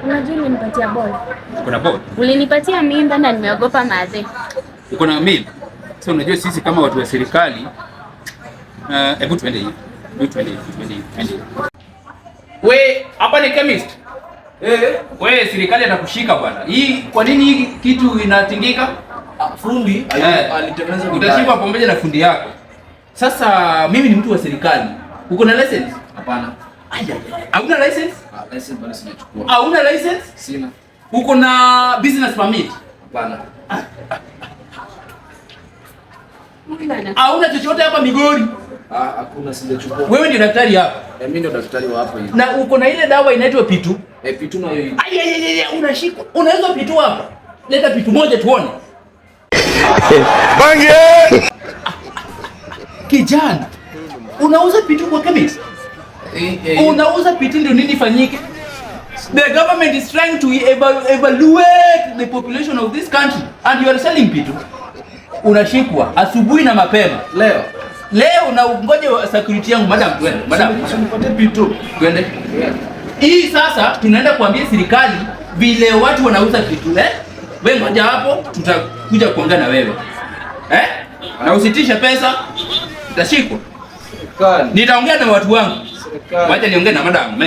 Unajua ulinipatia boy. Kuna boy? Ulinipatia mimba na nimeogopa madhe. Uko na mimba? Sasa unajua sisi kama watu wa serikali hebu twende hivi. Twende. We, hapa ni chemist. We, serikali atakushika bwana. Hii kwa nini hii kitu inatingika? Fundi alitengeneza utashikwa pamoja na fundi yako. Sasa mimi ni mtu wa serikali. Uko na license? Hapana. Hauna license? License bado sijachukua. Hauna license? Sina. Uko na business permit? Hapana. Hauna chochote hapa Migori? Hakuna, sijachukua. Wewe ndio daktari hapa? Mimi ndio daktari wa hapa hivi. Na uko na ile dawa inaitwa Pitu? Pitu na hiyo. Unashika. Unaweza Pitu hapa? Leta Pitu moja tuone. Bange! Kijana, unauza Pitu kwa chemist? Unauza Pitu ndio nini fanyike? The government is trying to evaluate the population of this country and you are selling Pitu. Unashikwa asubuhi na mapema. Leo na ngoje security yangu madam twende. Madam, nipatie Pitu. Twende. Hii sasa tunaenda kuambia serikali vile watu wanauza Pitu, Wewe ngoja hapo tutakuja kuongea na wewe. Na usitishe pesa, utashikwa. Nitaongea na watu wangu. Wacha niongee na madam.